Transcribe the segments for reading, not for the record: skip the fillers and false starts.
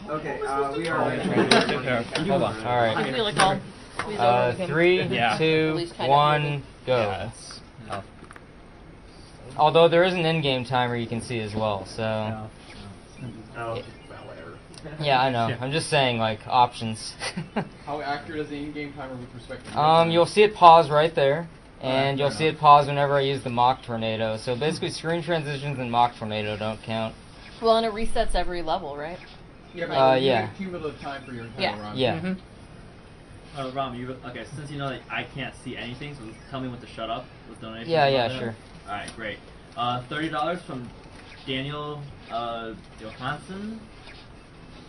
Okay, we are. Hold on. All right. I feel like all. 3, 2, 1, go. Yeah, Although there is an in-game timer you can see as well, so. Yeah, I know. I'm just saying, like, options. How accurate is the in-game timer with respect to? You'll see it pause right there, and you'll see it pause whenever I use the mock tornado. So basically, screen transitions and mock tornado don't count. Well, and it resets every level, right? Yeah, but you yeah. get cumulative time for your entire run. Yeah. Ram, okay, since you know that I can't see anything, so tell me when to shut up with donations. Yeah, sure. Alright, great. $30 from Daniel Johansson.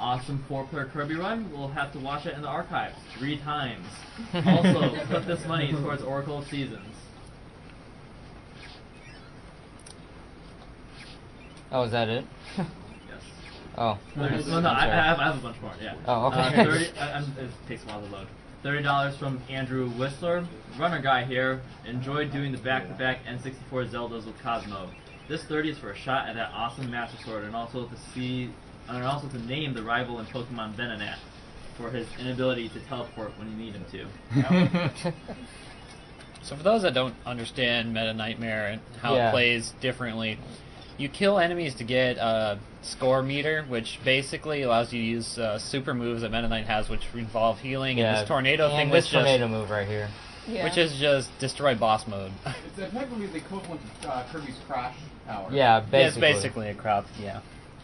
Awesome 4-player Kirby run. We'll have to watch it in the archives 3 times. Also, put this money towards Oracle of Seasons. Oh, is that it? Yes. Oh. No, I have a bunch more, yeah. Oh, okay. It takes a while to load. $30 from Andrew Whistler. Runner guy here. Enjoyed doing the back-to-back N64 Zeldas with Cosmo. This 30 is for a shot at that awesome Master Sword, and also to name the rival in Pokemon Venonat for his inability to teleport when you need him to. So for those that don't understand Meta Knightmare and how it plays differently, you kill enemies to get a score meter, which basically allows you to use super moves that Meta Knight has, which involve healing, and this tornado thing was this tornado move right here. Yeah. Which is just destroy boss mode. It's effectively the equivalent to Kirby's Crash Tower. Yeah, basically. Yeah, it's basically a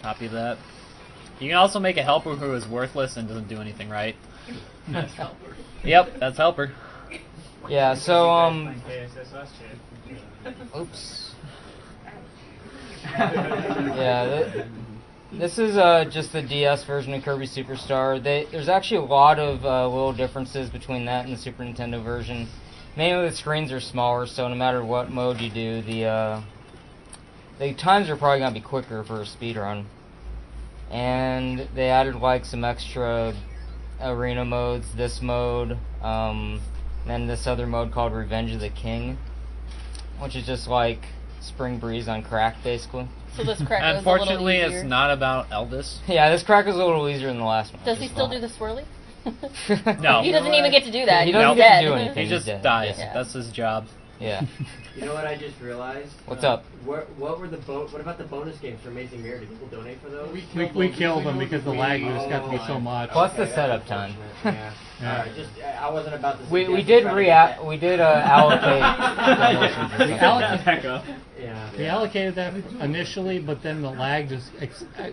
copy of that. You can also make a helper who is worthless and doesn't do anything right. That's helper. Yep, that's helper. Yeah, so, oops. Yeah, this is just the DS version of Kirby Superstar. There's actually a lot of little differences between that and the Super Nintendo version. Mainly the screens are smaller, so no matter what mode you do, the times are probably going to be quicker for a speedrun. And they added like some extra arena modes, this mode, and this other mode called Revenge of the King, which is just like Spring Breeze on crack, basically. So this crack was Unfortunately, a little easier. it's not about Elvis. Yeah, this crack is a little easier than the last one. Does he still do the swirly? No. He doesn't even get to do that. He He's doesn't dead. get to do anything. He just He's dead. dies. Yeah. That's his job. Yeah. You know what I just realized? What's up? What about the bonus games for Amazing Mirror? Did people donate for those? We killed them because the lag just got to be so much. Plus the setup time. Yeah. Alright, just I wasn't about to. We did allocate. We allocated that initially, but then the lag just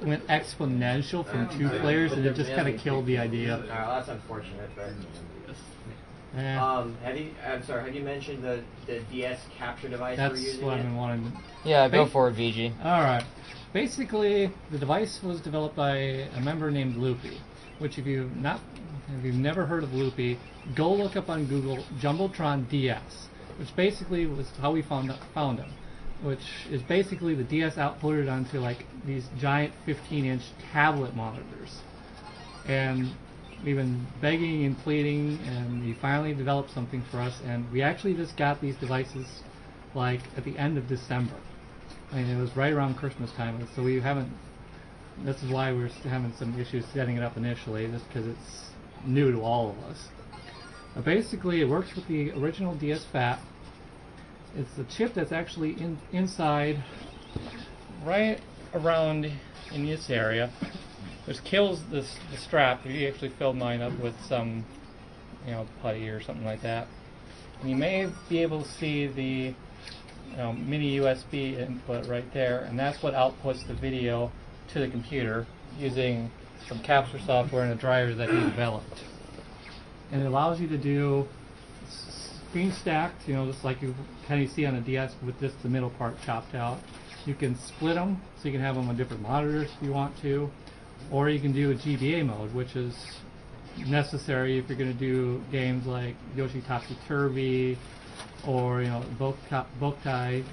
went exponential from 2 players, and it just kind of killed the idea. Alright, well, that's unfortunate, but. Yeah. Have you mentioned the DS capture device we're That's using? what I've been wanting. Yeah, go for it, VG. Alright. Basically, the device was developed by a member named Loopy, which if you've never heard of Loopy, go look up on Google Jumbotron DS, which basically was how we found him, which is basically the DS outputted onto like these giant 15-inch tablet monitors. And we've been begging and pleading, and he finally developed something for us, and we actually just got these devices like at the end of December. And it was right around Christmas time, so we haven't, this is why we're having some issues setting it up initially, just because it's new to all of us. Basically, it works with the original DS FAT. It's the chip that's actually inside, right around in this area, which kills the strap. We actually filled mine up with some, putty or something like that. And you may be able to see the mini USB input right there, and that's what outputs the video to the computer using some capture software and a driver that he developed. And it allows you to do screen stacked, just like you kind of see on a DS with just the middle part chopped out. You can split them, so you can have them on different monitors if you want to, or you can do a GBA mode, which is necessary if you're going to do games like Yoshi Topsy Turvy or Boktai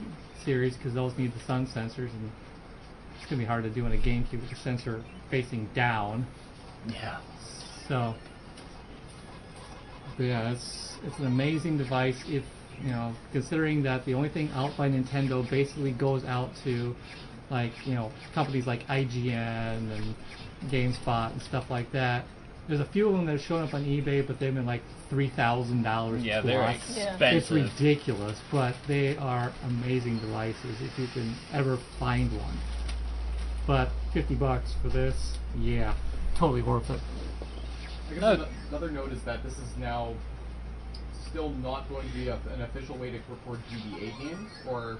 series, because those need the sun sensors, and it's going to be hard to do on a GameCube with the sensor facing down. Yeah. So, but yeah, it's an amazing device. If considering that the only thing out by Nintendo basically goes out to like companies like IGN and GameSpot and stuff like that. There's a few of them that have shown up on eBay, but they've been like $3,000 Yeah, plus. they're Yeah. expensive. It's ridiculous, but they are amazing devices if you can ever find one. But $50 for this, yeah, totally worth it. I guess another note is that this is now still not going to be an official way to record GBA games, or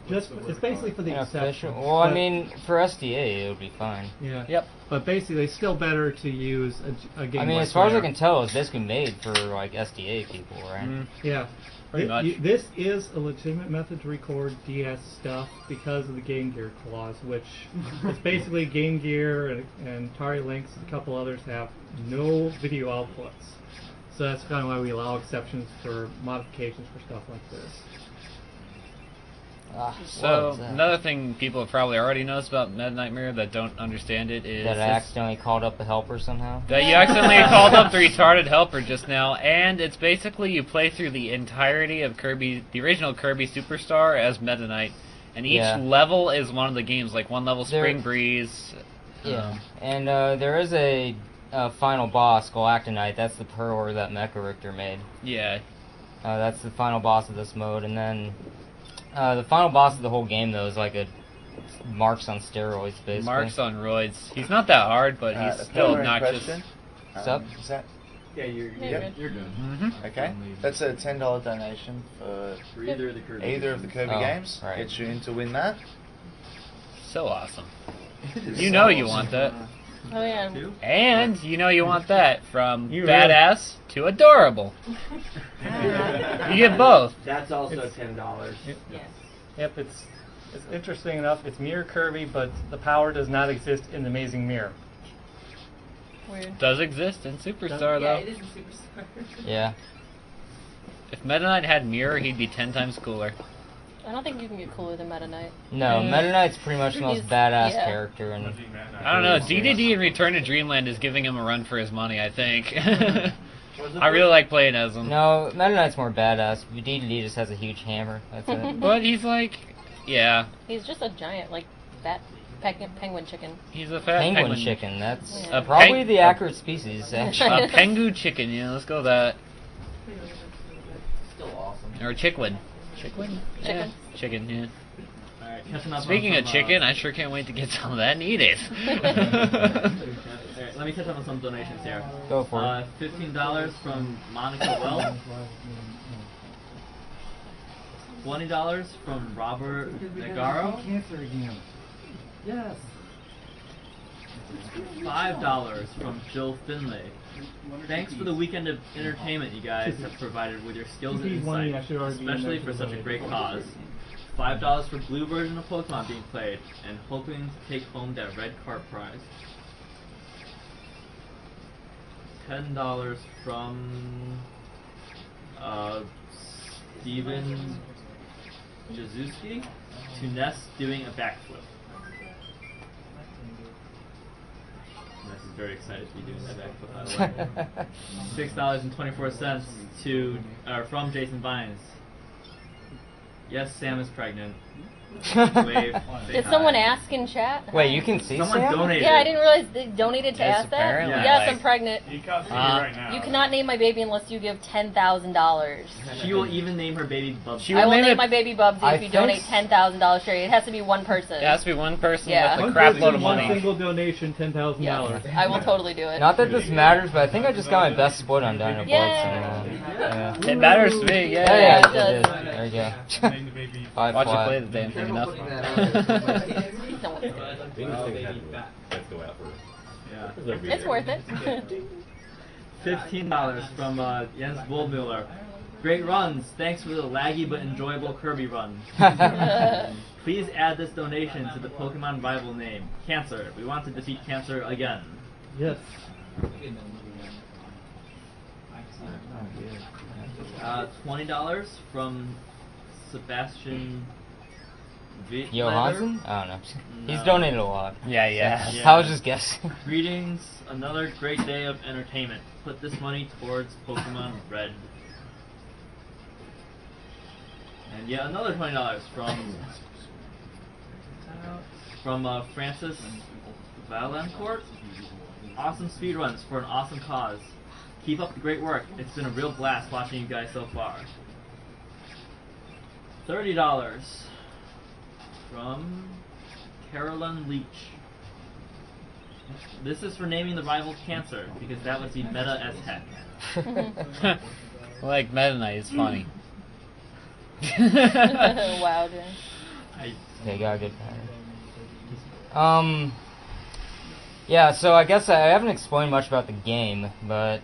It's basically for the exception. Well, I but- mean, for SDA it would be fine. Yeah. Yep. But basically, it's still better to use a Game I mean, Boy as far as I player. can tell, it's basically made for like SDA people, right? Yeah. Pretty much. This is a legitimate method to record DS stuff because of the Game Gear clause, which is basically Game Gear and Atari Lynx and a couple others have no video outputs. So that's kind of why we allow exceptions for modifications for stuff like this. So another thing people have probably already noticed about Meta Knightmare that don't understand it is That I accidentally called up the helper somehow. that you accidentally called up the retarded helper just now, and it's basically you play through the entirety of Kirby, the original Kirby Superstar as Meta Knight, and each Yeah. level is one of the games, like one level Spring Breeze. Yeah, and there is a final boss, Galactonite. That's the Pearler that Mecha Richter made. Yeah. That's the final boss of this mode, and then the final boss of the whole game, though, is like a Marks on steroids, basically. Marks on roids. He's not that hard, but he's still obnoxious. What's up? Is that Yeah, you're Yeah, you're good. Mm-hmm. okay? That's a $10 donation for For either of the Kirby. either of the Kirby Oh, games. right. Gets you in to win that. So awesome. It is You so know you awesome. want that. Oh yeah. Two? And you know you want that from You badass to adorable. You get both. That's also It's- $10. Yes. Yep, it's interesting enough. It's Mirror Kirby, but the power does not exist in the Amazing Mirror. Weird. Does exist in Superstar Yeah, though. it is a superstar. Yeah. If Meta Knight had mirror, he'd be 10 times cooler. I don't think you can get cooler than Meta Knight. No, Meta Knight's pretty much the most He's- badass yeah. character, and I don't know. DDD in Return to Dreamland is giving him a run for his money. I think. I really like playing as him. no, Meta Knight's more badass. DDD just has a huge hammer. That's it. But he's like, yeah, He's just a giant, like, fat penguin chicken. he's a fat Penguin chicken. That's Yeah. probably the accurate species, actually. A pengu chicken. Yeah, let's go with that. Still awesome. Or chickwin. Chickwin? Chicken. Yeah. Chicken. Yeah. Alright, catching up Speaking on of some, chicken, I sure can't wait to get some of that and eat it. Alright, let me catch up on some donations here. Go for it. $15 from Monica Wells. $20 from Robert Nagaro. Cancer again. Yes. $5 from Jill Finlay. Thanks for the weekend of entertainment you guys have provided with your skills and insight, especially for such a great cause. $5 for blue version of Pokemon being played, and hoping to take home that red card prize. $10 from Steven Jazuski to Ness doing a backflip. Ness is very excited to be doing that backflip, by the way. $6.24 from Jason Vines. Yes, Sam is pregnant. Wave. Say Did hi. someone ask in chat? Wait, you can see Someone Sam? donated. Yeah, I didn't realize they donated to Yes, ask that. apparently, Yes, like- I'm pregnant. You can't see me right now. You cannot name my baby unless you give $10,000. She will even name her baby Bubsy. She I will name name it- my baby Bubsy I if you think donate $10,000 straight. It has to be one person. It has to be one person Yeah. with a crap load of One money. single donation, $10,000. Yes, I will totally do it. Not that this matters, but I think I just got my best split on Dino Blitz. Yay! Yeah. It matters to me, Yeah, yeah. yeah, it it does. did. There you go. Name the baby. Five Watch you flat. play the damn thing enough. No one's doing it. Yeah. It's worth it. $15 from Jens Wohlmüller. Great runs. Thanks for the laggy but enjoyable Kirby run. Please add this donation to the Pokemon rival name, Cancer. We want to defeat Cancer again. Yes. $20 from Sebastian Johansson? I don't know. He's No. donated a lot. Yeah, yeah. Yeah. I was just guessing. Greetings, another great day of entertainment. Put this money towards Pokemon Red. And yet another $20 from From Francis Valancourt. Awesome speedruns for an awesome cause. Keep up the great work. It's been a real blast watching you guys so far. $30 from Carolyn Leach. This is for naming the rival Cancer, because that would be meta as heck. Like, Meta Knight is funny. Wow, dude. They got a good pattern. Yeah, so I guess I haven't explained much about the game, but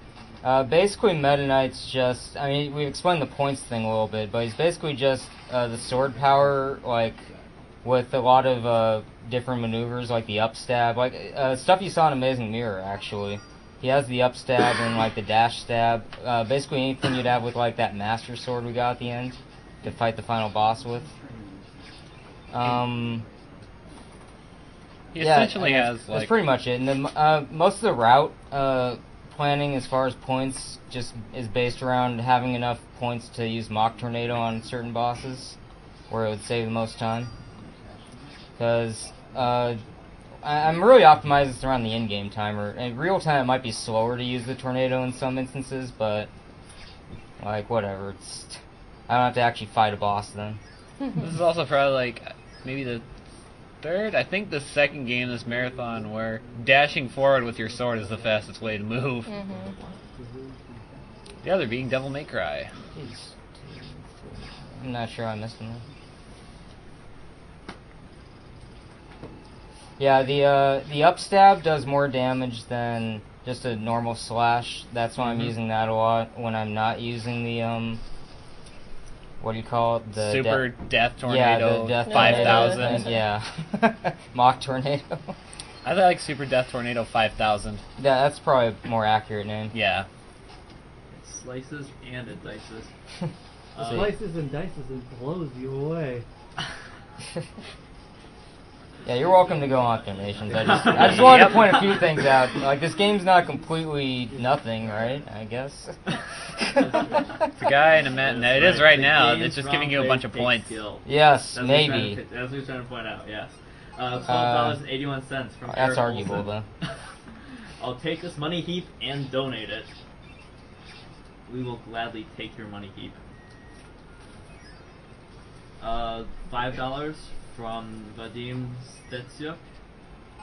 basically Meta Knight's just, I mean, we've explained the points thing a little bit, but he's basically just the sword power, like, with a lot of different maneuvers, like the upstab, like stuff you saw in Amazing Mirror, actually. He has the upstab and, like, the dash stab. Basically anything you'd have with, like, that master sword we got at the end to fight the final boss with. He essentially has, like... That's pretty much it. And then, most of the route planning as far as points just is based around having enough points to use Mach Tornado on certain bosses, where it would save the most time. Because I'm really optimized this around the in-game timer. In real time, it might be slower to use the tornado in some instances, but like whatever. I don't have to actually fight a boss then. This is also probably like maybe the third, I think the second game in this marathon where dashing forward with your sword is the fastest way to move. The other being Devil May Cry. I'm not sure I missed one. Yeah, the upstab does more damage than just a normal slash. That's why I'm using that a lot when I'm not using the what do you call it? The Super Death Tornado, yeah, the Death 5000. Yeah, Mach Tornado. I like Super Death Tornado 5000. Yeah, that's probably a more accurate name. Yeah. It slices and it dices. Slices and dices and blows you away. Yeah, you're welcome to go on donations. I just wanted to point a few things out. Like, this game's not completely nothing, right? I guess. It's a guy in a net. It is right now. It's just giving you a bunch of points. Yes, that's maybe. That's what he's trying to point out, yes. $12.81 from That's Eric arguable, Olson. though. I'll take this money heap and donate it. We will gladly take your money heap. $5 from Vadim Stetsyuk,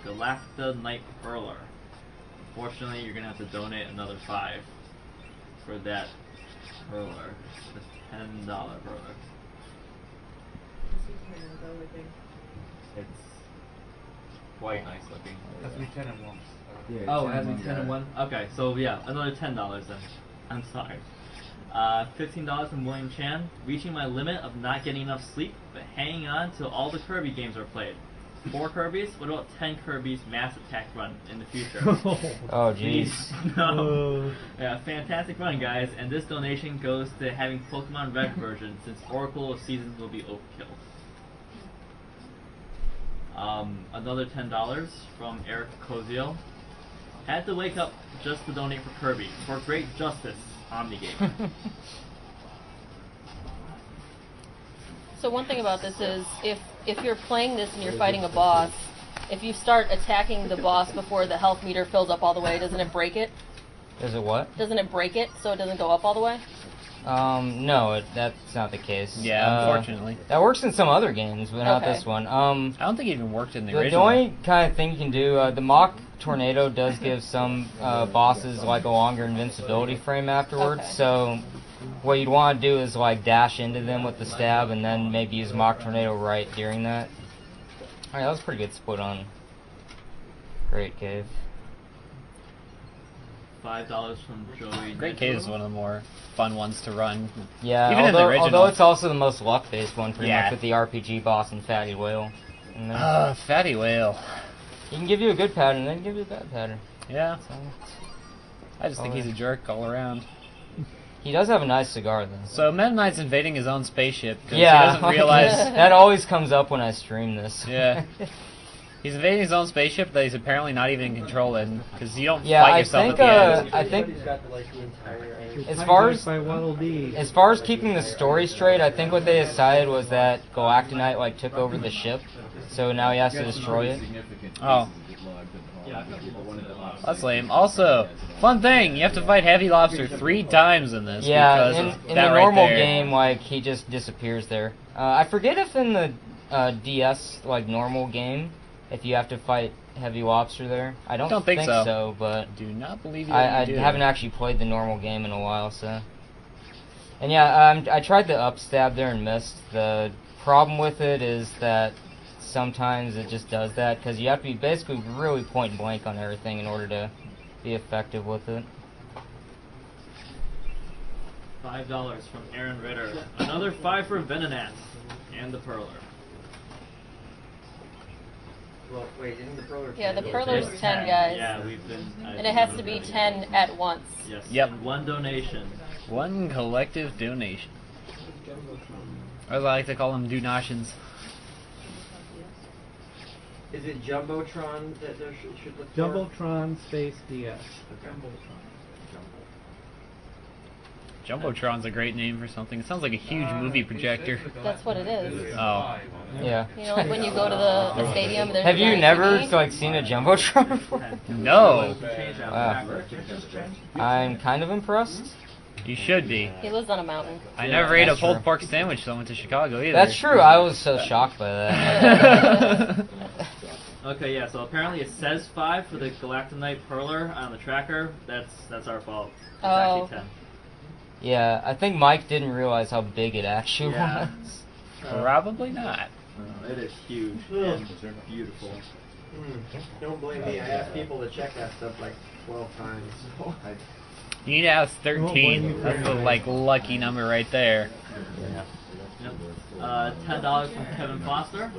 Galacta Night Hurler. Unfortunately, you're going to have to donate another $5 for that hurler. This $10 hurler. It's quite nice looking. Has to be 10 and 1. Oh, it has to be 10 and 1? Okay, so yeah, another $10 then. I'm sorry. $15 from William Chan. Reaching my limit of not getting enough sleep, but hanging on till all the Kirby games are played. 4 Kirby's? What about 10 Kirby's Mass Attack run in the future? Oh, jeez. No. Yeah, fantastic run, guys. And this donation goes to having Pokemon Red version, since Oracle of Seasons will be overkill. Another $10 from Eric Cozio. Had to wake up just to donate for Kirby. For great justice, Omnigame. So one thing about this is, if you're playing this and you're fighting a boss, if you start attacking the boss before the health meter fills up all the way, doesn't it break it? Does it what? Doesn't it break it so it doesn't go up all the way? No, that's not the case. Yeah, unfortunately. That works in some other games, but not this one. I don't think it even worked in the The original. only kind of thing you can do, the Mach Tornado does give some bosses like a longer invincibility frame afterwards, so what you'd want to do is like dash into them with the stab and then maybe use Mach Tornado right during that. Alright, that was a pretty good split on Great Cave. $5 from Joey. Great Cave is one of the more fun ones to run. Yeah, even in the original. although it's also the most luck-based one, pretty Yeah. much with the RPG boss and Fatty Whale. Fatty Whale. He can give you a good pattern, then give you a bad pattern. Yeah. So, I just think he's a jerk all around. he does have a nice cigar, though. So Meta Knight's invading his own spaceship because Yeah, he doesn't realize. that always comes up when I stream this. Yeah. He's invading his own spaceship that he's apparently not even in control in, because you don't Yeah, fight I yourself think, at the end. I think He's got like the entire as far as keeping the story straight, I think what they decided was that Galactonite like took over the ship, So now he has to destroy it. Oh. Yeah, I've got people wanted to watch. That's lame. Also, fun thing, you have to fight Heavy Lobster 3 times in this. Yeah, because in of the that right normal there. game, like, he just disappears there. I forget if in the DS, like, normal game, if you have to fight Heavy Lobster there. I don't think so. so, but Do not believe you. I do. haven't actually played the normal game in a while, so. And yeah, I tried the up stab there and missed. The problem with it is that sometimes it just does that, because you have to be basically really point blank on everything in order to be effective with it. $5 from Aaron Ritter. Another 5 for Venonat and the Perler. Well, wait, isn't the Perler 10? Yeah, the Perler's It's 10, guys. Yeah, we've been. And it has to be 10 at once. Yes. Yep. And 1 donation. One collective donation. Or as I like to call them, donations. Is it Jumbotron that there should look for? Jumbotron Space DS. Jumbotron's a great name for something. It sounds like a huge movie projector. That's what it is. Oh. Yeah. You know, like when you go to the stadium and there's Have a you giant never TV? like seen a jumbotron before? No. Wow. I'm kind of impressed. You should be. He lives on a mountain. I never ate a that's pulled true. pork sandwich till I went to Chicago either. That's true. I was so shocked by that. Okay, yeah. So apparently it says 5 for the Galactonite Perler on the tracker. That's our fault. It's Oh. actually 10. Yeah, I think Mike didn't realize how big it actually Yeah. was. Probably not. It is huge and beautiful. Don't blame me. I asked people to check that stuff like 12 times. You need to ask 13. That's the like lucky number right there. Yep. $10 from Kevin Foster.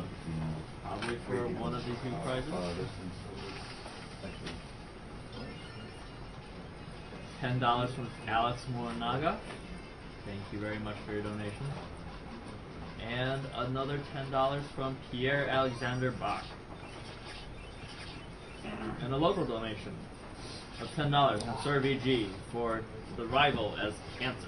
Probably for one of these new prizes. $10 from Alex Morinaga. Thank you very much for your donation. And another $10 from Pierre Alexander Bach. And a local donation of $10 from Sir VG for the rival as Cancer.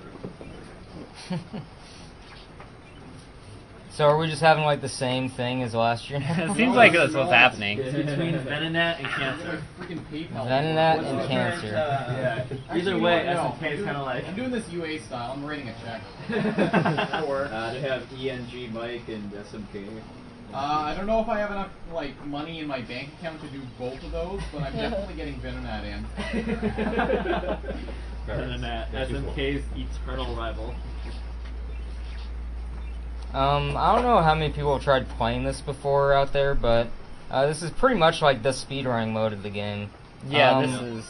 So are we just having like the same thing as last year? It seems like that's what's happening. It's between Venonat and Cancer. Freaking PayPal. Venonat What's and the Cancer. Yeah. Actually, Either you way, know what? SNK is kind of like. I'm doing this UA style. I'm writing a check. That'll work. They have ENG Mike and SMK. I don't know if I have enough like money in my bank account to do both of those, but I'm definitely getting Venonat in. Venonat, SNK's eternal rival. I don't know how many people have tried playing this before out there, but this is pretty much like the speedrunning mode of the game. Yeah, this is.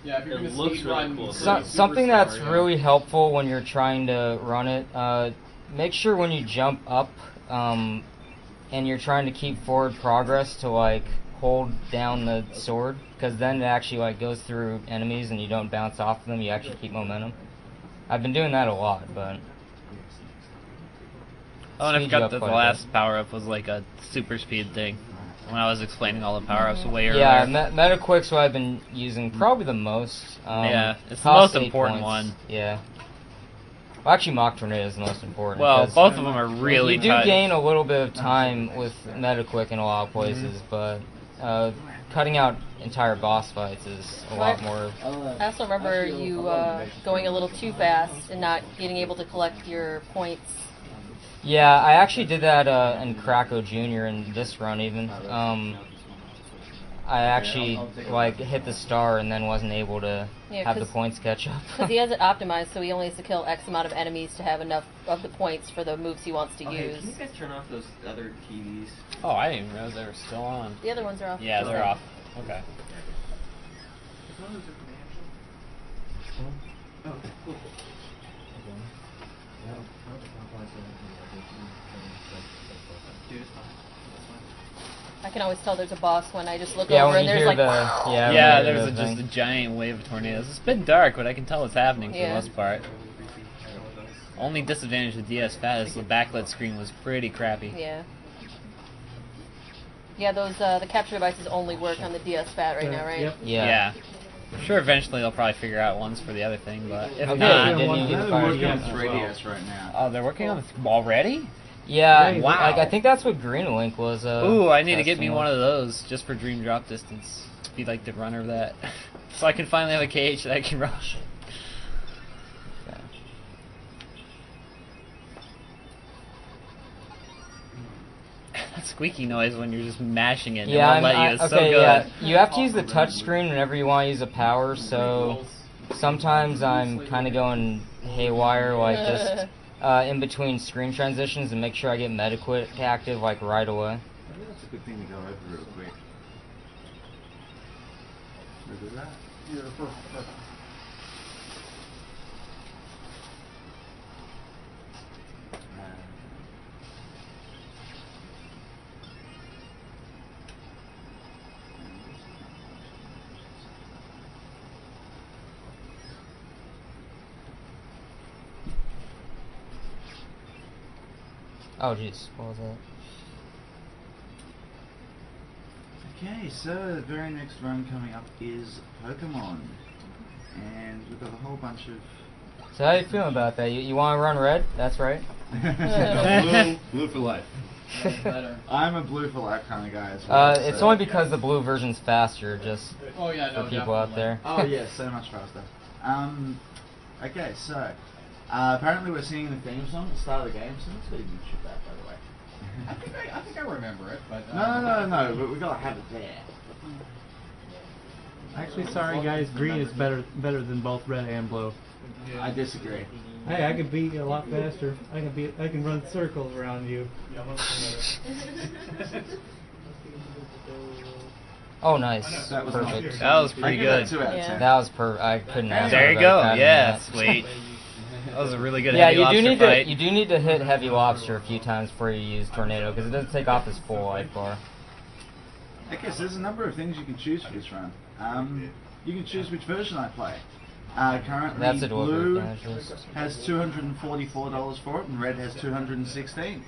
Yeah, if you're It gonna looks really speedrun cool. Something that's Superstar, yeah. really helpful when you're trying to run it, make sure when you jump up and you're trying to keep forward progress to like hold down the sword, because then it actually like goes through enemies and you don't bounce off them, you actually keep momentum. I've been doing that a lot, but Oh, and I speeds you forgot up that the quite a last power-up was like a super speed thing. When I was explaining all the power-ups way earlier. yeah, Metaquick's what I've been using probably the most. Yeah, it's the costs most 8 important points. one. Yeah. Well, actually, Mock Tornado is the most important. Well, because both of them are really you do tight. gain a little bit of time with Metaquick in a lot of places, but cutting out entire boss fights is a lot more. I also remember you going a little too fast and not being able to collect your points. Yeah, I actually did that in Krakow Jr. in this run even. I actually like hit the star and then wasn't able to Yeah, have the 'cause- points catch up. Because he has it optimized, so he only has to kill X amount of enemies to have enough of the points for the moves he wants to use. Can you guys turn off those other TVs? Oh, I didn't even realize they were still on. The other ones are off. Yeah, they're off. Okay. Oh, cool. I can always tell there's a boss when I just look Yeah, over when and you there's hear like. the Yeah, when you hear there's the just a thing. giant wave of tornadoes. It's been dark, but I can tell what's happening for Yeah. the most part. Only disadvantage with DS Fat is the backlit screen was pretty crappy. Yeah. Yeah, those the capture devices only work on the DS Fat right now, right? Yep. Yeah. I'm sure eventually they'll probably figure out ones for the other thing, but if Okay, not, didn't you get the I'm fire working on again? 3DS right now. oh, they're working on it already? Yeah, Right. Wow. like I think that's what Green Link was. Ooh, I need to get me testing one with. of those just for dream drop distance. Be like the runner of that, so I can finally have a cage that I can rush. Okay. That squeaky noise when you're just mashing it. Yeah, it won't let you. It's okay, so good. yeah. You have to use the touch screen whenever you want to use a power. So sometimes I'm kind of going haywire, like just in between screen transitions, and make sure I get Metaquit active like right away. Maybe that's a good thing to go over real quick. Look at that. You're perfect. Oh jeez, what was that? Okay, so the very next run coming up is Pokemon. And we've got a whole bunch of... So how you feeling about that? You want to run red? That's right. blue for life. Better. I'm a blue for life kind of guy as well. It's so- only because the blue version's faster, just Oh yeah, no, for people out definitely. there. Oh yeah, so much faster. Okay, so apparently we're singing the theme song at the start of the game, so let's go YouTube that, by the way. I think I remember it, but No, but we gotta have it there. Actually, sorry guys, green is better than both red and blue. I disagree. Hey, I can beat you a lot faster. I can run circles around you. Oh, nice. That was Perfect. That was pretty I give that good. 2 out of Yeah. 10. That was I couldn't ask There for you a go. better pattern Yeah, than that. sweet. That was a really good Yeah, heavy you do lobster need fight. to hit heavy lobster a few times before you use tornado because it doesn't take off his full life bar. Okay, so there's a number of things you can choose for this run. You can choose which version I play. Currently, That's a deliberate blue advantage. has $244 for it, and red has $216.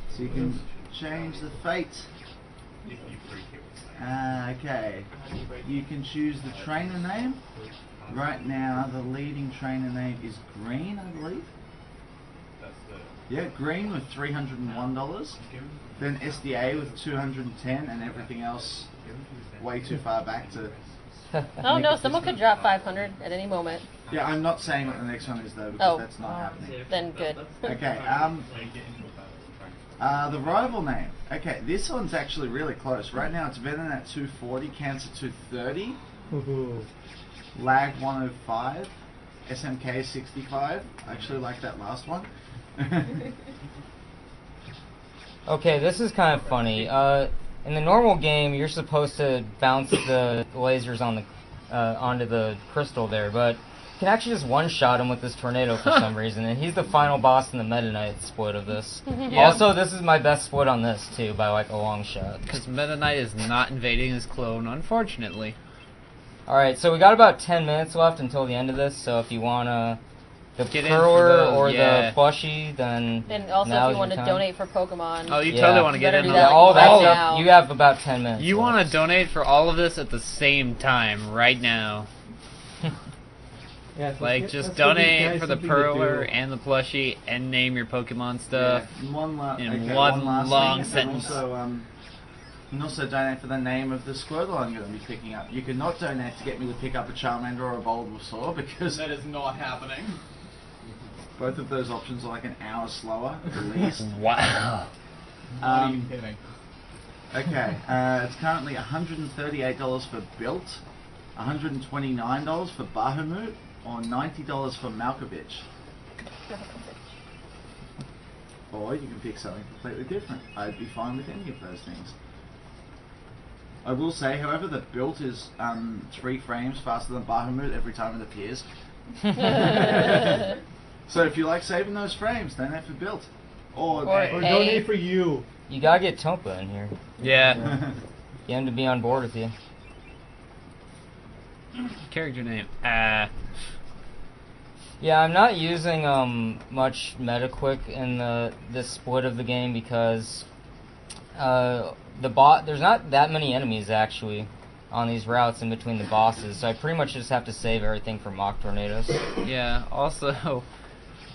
So you can change the fate. Okay, you can choose the trainer name. Right now, the leading trainer name is Green, I believe. Yeah, Green with $301. Then SDA with $210, and everything else way too far back to. Oh no, someone could drop 500 at any moment. Yeah, I'm not saying what the next one is though, because Oh. that's not happening. Then good. Okay, the rival name. Okay, this one's actually really close. Right now it's Venom at 240, Cancer 230, Woohoo. Lag 105, SMK 65. I actually like that last one. Okay, this is kind of funny. In the normal game, you're supposed to bounce the lasers on the onto the crystal there, but you can actually just one-shot him with this tornado for some reason, and he's the final boss in the Meta Knight split of this. Also, this is my best split on this too, by like a long shot. Because Meta Knight is not invading his clone, unfortunately. Alright, so we got about 10 minutes left until the end of this, so if you want the Get in for curler those, or yeah. the plushie, then And also, now's if you want your to time. donate for Pokemon, Oh, you Yeah. totally want to You get better in do on that, that. like, all that right stuff, now. you have about 10 minutes. You want to donate for all of this at the same time, right now. Yeah, so Like, let's just give these donate guys for the something to perler do. and the plushie and name your Pokemon stuff. Yeah, one in okay, one last long thing, sentence. And also donate for the name of the Squirtle I'm going to be picking up. You cannot donate to get me to pick up a Charmander or a Bulbasaur because that is not happening. both of those options are like an hour slower at least. Wow. Not even kidding. Okay, it's currently $138 for Built, $129 for Bahamut, or $90 for Malkovich. Or you can pick something completely different. I'd be fine with any of those things. I will say, however, that Built is 3 frames faster than Bahamut every time it appears. So if you like saving those frames, donate for Built. Or Or donate for you. You gotta get Tompa in here. Yeah. Get him to be on board with you. Character name. Yeah, I'm not using much Metaquick in this split of the game because there's not that many enemies actually on these routes in between the bosses, so I pretty much just have to save everything for mock tornadoes. Yeah, also,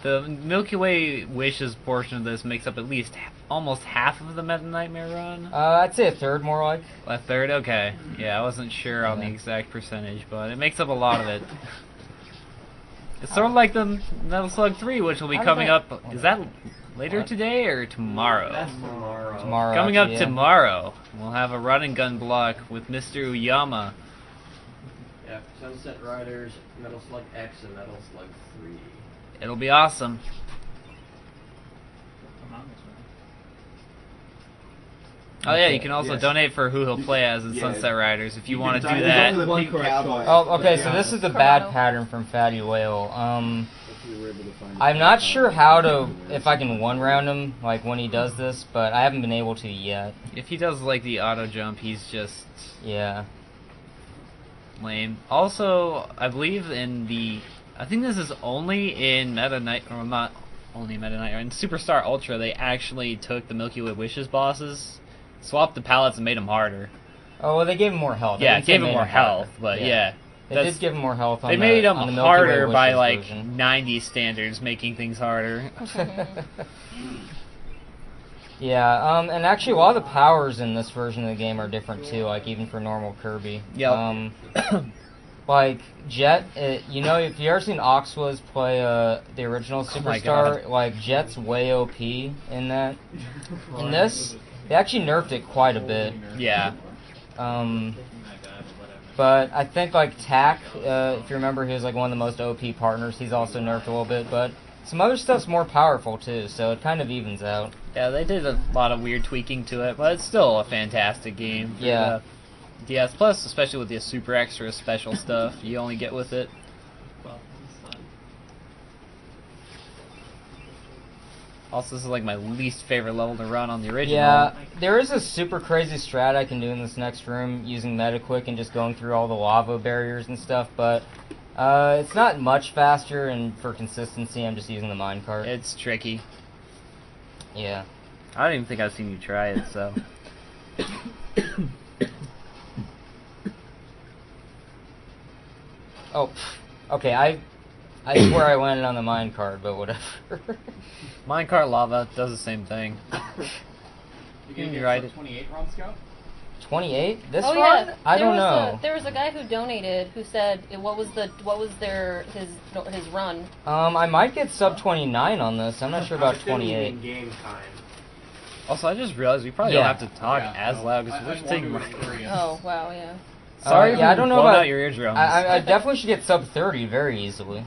The Milky Way Wishes portion of this makes up at least almost half of the Meta Knightmare run. I'd say a third, more like. A third? Okay. Yeah, I wasn't sure on the exact percentage, but it makes up a lot of it. It's sort of like the Metal Slug 3, which will be coming up. Is that later today or tomorrow? That's tomorrow. Tomorrow. Coming up actually, yeah. tomorrow, we'll have a run and gun block with Mr. Uyama. Yeah, Sunset Riders, Metal Slug X, and Metal Slug 3. It'll be awesome. Oh yeah, you can also donate for who he'll play as in Sunset Riders if you want to do that. Oh, okay, so this is the bad pattern from Fatty Whale. I'm not sure if I can one round him, like, when he does this, but I haven't been able to yet. If he does, like, the auto jump, he's just... Yeah. Lame. Also, I believe in the... I think this is only in Meta Knight... Or not only in Meta Knight, in Superstar Ultra, they actually took the Milky Way Wishes bosses, swapped the palettes, and made them harder. Oh, well, they gave him more health. Yeah, it gave him more health, but yeah. They did give him more health on They made them on the harder by, like, version. 90 standards, making things harder. Yeah, and actually a lot of the powers in this version of the game are different too, like even for normal Kirby. Yep. Like Jet, you know, if you ever seen Oxwas play the original Superstar, like Jet's way OP in that. In this, they actually nerfed it quite a bit. Yeah. But I think like Tak, if you remember, he was like one of the most OP partners. He's also nerfed a little bit, but some other stuff's more powerful too, so it kind of evens out. Yeah, they did a lot of weird tweaking to it, but it's still a fantastic game. Yeah. DS Plus, especially with the super extra special stuff you only get with it. Also, this is like my least favorite level to run on the original. Yeah, there is a super crazy strat I can do in this next room using Metaquick and just going through all the lava barriers and stuff, but it's not much faster, and for consistency, I'm just using the minecart. It's tricky. Yeah. I don't even think I've seen you try it, so... Oh, okay, I swear I landed on the minecart, but whatever. Minecart lava does the same thing. You can get ride it. 28 Romscout? 28? This oh one? yeah, I don't know. There was a guy who donated who said what was his run. I might get sub 29 on this. I'm not sure about 28. In game time. Also, I just realized we probably don't have to talk as loud because we're just taking. Oh wow, yeah. Sorry, yeah, I don't know about out your eardrums. I definitely should get sub 30 very easily.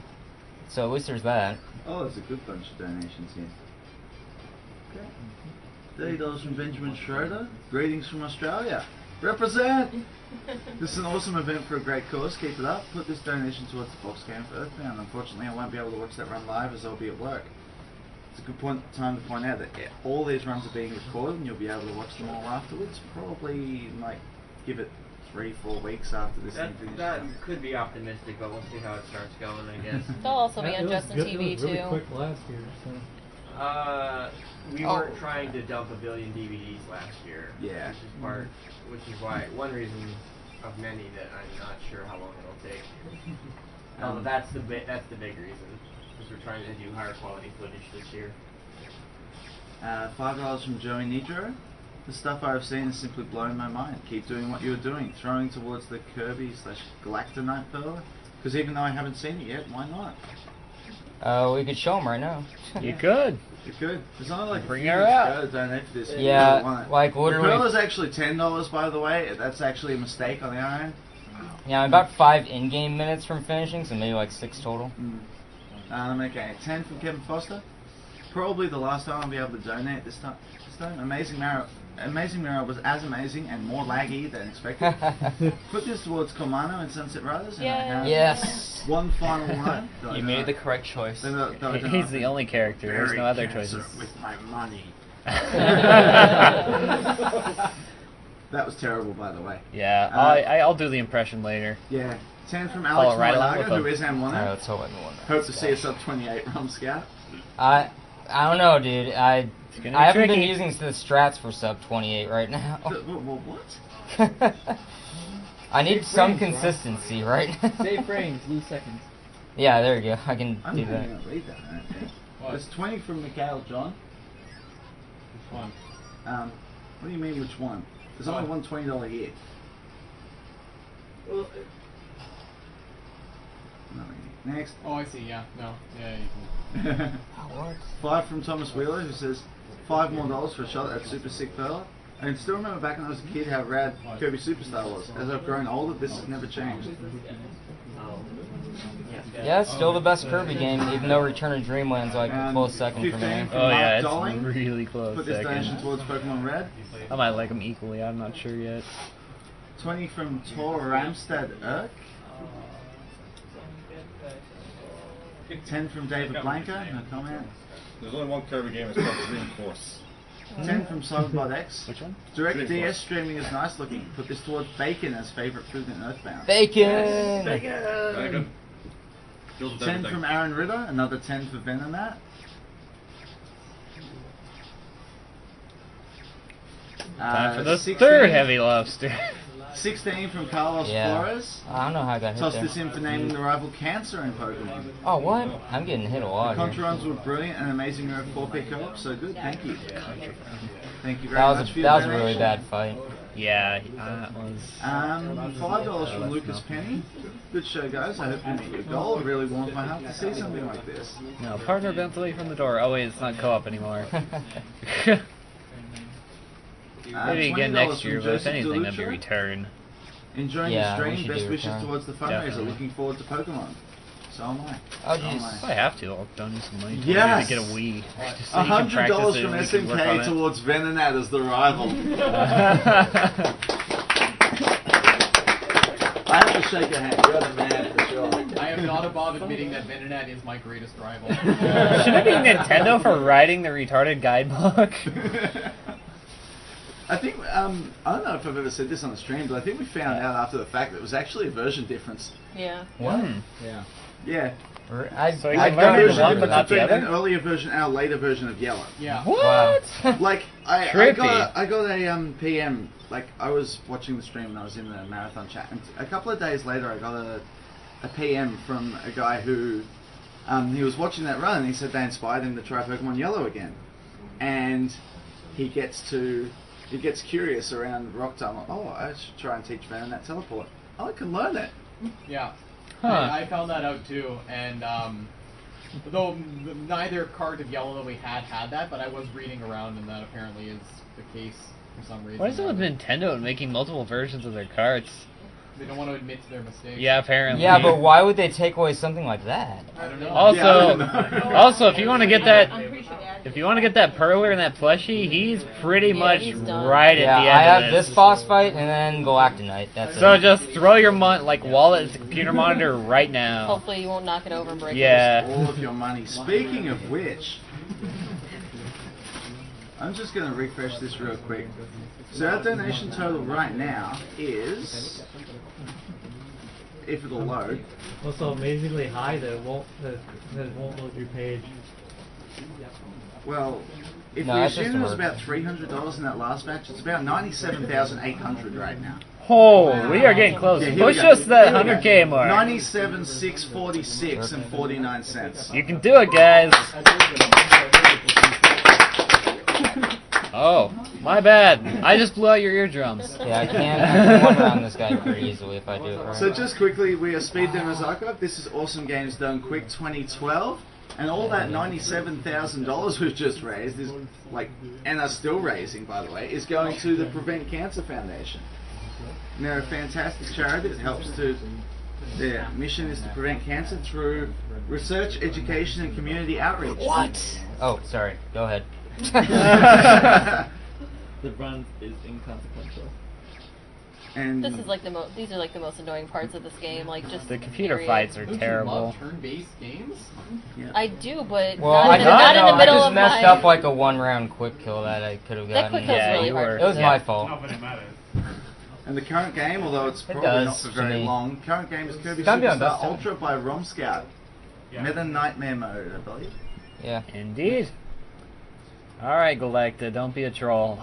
So at least there's that. Oh, there's a good bunch of donations here. Okay. $30 from Benjamin Schroeder. Greetings from Australia. Represent! This is an awesome event for a great cause. Keep it up. Put this donation towards the Fox game for Earthbound. Unfortunately, I won't be able to watch that run live as I'll be at work. It's a good time to point out that all these runs are being recorded and you'll be able to watch them all afterwards. Probably, like, give it 3-4 weeks after this thing finishes. That could be optimistic, but we'll see how it starts going, I guess. They'll also be on Justin TV it was really too. quick last year, so. We weren't trying to dump a billion DVDs last year. Yeah. Which is why one reason of many that I'm not sure how long it'll take. That's the big reason, because we're trying to do higher quality footage this year. $5 from Joey Nidro. The stuff I've seen has simply blown my mind. Keep doing what you're doing, throwing towards the Kirby/Galactonite fella. Because even though I haven't seen it yet, why not? We could show them right now. You could. You could. There's only like Bring a few her minutes out. to go to donate for this. Yeah, like literally. The Pearl is actually $10, by the way. That's actually a mistake on our end. Yeah, I'm about 5 in-game minutes from finishing, so maybe like 6 total. Okay, 10 from Kevin Foster. Probably the last time I'll be able to donate this time. Amazing Mirror was as amazing and more laggy than expected. Put this towards Komano and Sunset Riders. And I have yes. one final run. You made the correct choice. He's the only character. There's no other choices. With my money. That was terrible, by the way. Yeah, I'll do the impression later. Yeah. 10 from Alex Malaga, who is M1. Alright, let's hope I'm the one. Hope to see us up 28 Romscout. I don't know, dude. I haven't been tricky. using the strats for sub 28 right now. What? I need some consistency right now. Save frames, lose seconds. Yeah, there you go. I can I'm do not that. going to read that. There's 20 from Mikhail John. Which one? What do you mean, which one? There's only one $20 here. Well, Next. oh, I see. Yeah. No. Yeah. You can. What? 5 from Thomas Wheeler, who says $5 more for a shot at Super Sick Fella. I can still remember back when I was a kid how rad Kirby Superstar was. As I've grown older, this has never changed. Yeah, it's still the best Kirby game, even though Return of Dreamland's like a close second for 15 me. from Oh yeah, Mark it's Dolling. really close. Put this donation Second. towards Pokemon Red. I might like them equally. I'm not sure yet. 20 from Tor Ramstad Erk. 10 from David Blanca, no comment. There's only one Kirby game that's called Dream Force. 10 from Cyberbot X. Which one? Direct Dream DS Force. streaming is nice looking. Put this towards Bacon as favourite food in Earthbound. Bacon! Bacon. 10 from Aaron Ritter, another 10 for Venomat. Time for the 16 third heavy lobster. 16 from Carlos Yeah. Flores. I don't know how I got hit Toss there. this in for naming the rival Cancer in Pokemon. Oh, what? I'm getting hit a lot here. Contrans were brilliant and amazing mirror 4P co-op, so good, thank you. Thank you very That much was for a, your that was a really donation. bad fight. Yeah, that was. $5 from Lucas Penny. Good show, guys. I hope you meet your goal. It really warms my heart to see something like this. No, partner Bentley from the door. Oh wait, it's not co-op anymore. Maybe again $20 next year, from but if Joseph anything, that'd be Delutra. return. Enjoying Yeah, the we stream. should Best do wishes return. towards the fundraiser. Definitely. Looking forward to Pokemon. So am I. Oh, So am jeez. I. If I have to, I'll donate some money to Yes! to get a Wii. Just so you can practice $100 it from and we can work on SMK it. towards Venonat as the rival. I have to shake a hand. You're the man for sure. I am not above admitting that Venonat is my greatest rival. Should it be Nintendo for writing the retarded guidebook? I think, I don't know if I've ever said this on the stream, but I think we found out after the fact that it was actually a version difference. Yeah. What? Yeah. Yeah. So you A can learn version one but not the between an other? earlier version and a later version of Yellow. Yeah. What? Like, I Trippy. got a PM, like, I was watching the stream and I was in the marathon chat, and a couple of days later I got a PM from a guy who, he was watching that run and he said they inspired him to try Pokemon Yellow again. And he gets curious around Rock Time. Like, oh, I should try and teach Venonat Teleport. Oh, I can learn it. Yeah. Huh. I found that out too, and though neither card of Yellow that we had that, but I was reading around, and that apparently is the case for some reason. What is it with Nintendo and making multiple versions of their cards? They don't want to admit to their mistakes. Yeah, apparently. Yeah, but why would they take away something like that? I don't know. Also, if you want to get that, Perler and that plushie, he's pretty much he's done. right Yeah, at the I end have of this boss fight and then Galactonite. That's So it. just throw your wallet at the computer monitor right now. Hopefully you won't knock it over and break it. Yeah. All of your money. Speaking of which, I'm just going to refresh this real quick. So our donation total right now is, if it'll load, Also amazingly high that it won't load your page. well, if No, we that's just assume it was a about $300 in that last batch, it's about $97,800 right now. Oh, we are getting close. Yeah, here we Push go. us that Here we go. 100K mark. 97,646 and 49 cents. You can do it, guys. Oh, my bad. I just blew out your eardrums. Yeah, I can one around this guy pretty easily if I do it right. So just quickly, we are Speed Demons Archive. This is Awesome Games Done Quick 2012. And all that $97,000 we've just raised is like, and are still raising, by the way, is going to the Prevent Cancer Foundation. And they're a fantastic charity that helps to. Their mission is to prevent cancer through research, education, and community outreach. What? Oh, sorry. Go ahead. The run is inconsequential. And This is like these are like the most annoying parts of this game, like just The computer period. fights are Don't you terrible. love turn-based games? I do, but Well, not, I in, don't not know. in the middle I just of messed my. up like a one-round quick kill that I could have That gotten. quick kill's Yeah, really you hard. were. It was Yeah. my fault. And the current game, although it's probably does not for to very me. long, current game is Kirby Can't be on Superstar best time. Ultra by Romscout. Meta Knightmare mode, I believe. Yeah. Indeed. Alright, Galacta, don't be a troll.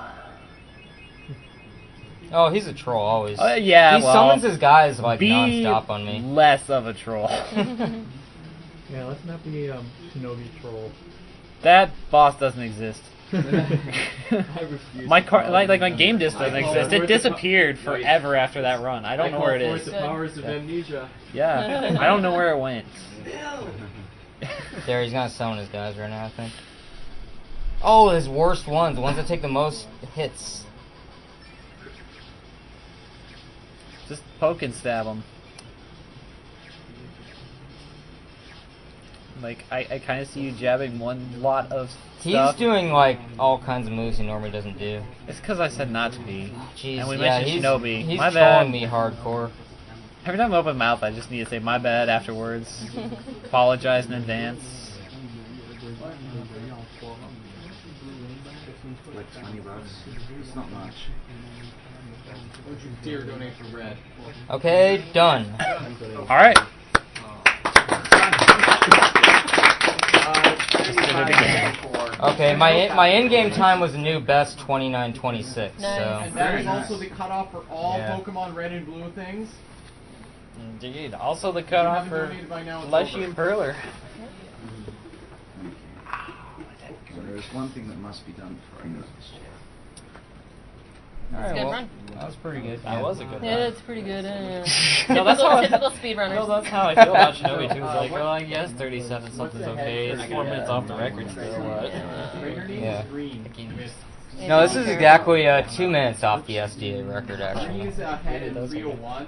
Oh, he's a troll always. Yeah, He well, summons his guys like be non-stop on me. less of a troll. Yeah, let's not be Shinobi troll. That boss doesn't exist. I refuse My to car, follow like my them. game disc doesn't I call exist. It forth the disappeared forever after that run. I don't know where it call is. forth the powers of amnesia. Yeah, I don't know where it went. There, he's gonna summon his guys right now, I think. Oh, his worst ones, the ones that take the most hits. Just poke and stab him. Like, I kind of see you jabbing one lot of He's stuff. doing like all kinds of moves he normally doesn't do. It's because I said not to be. Jeez, And we yeah, mentioned Shinobi. He's My trolling bad. me hardcore. Every time I open my mouth, I just need to say my bad afterwards. Apologize in advance. Like $20. It's not much. Would you dare donate for red? Okay, done. All right. Okay, my in-game time was a new best 29:26. Nice. So And that is also the cutoff for all Yeah. Pokemon Red and Blue things. Indeed. Also the If you cutoff haven't for donated by now, it's Leshy over. and Perler. So there is one thing that must be done before I go to this chair. all right, Good well, run. that was pretty good. That was a good Yeah, run. that's pretty good. No, that's how typical speedrunners. No, that's how I feel about Shinobi too. It's like, well, I guess 37 something's okay. It's 4 minutes off the record still, but Trainer name Yeah. is green. No, this is exactly 2 minutes off the SDA record, actually. He's ahead in 301.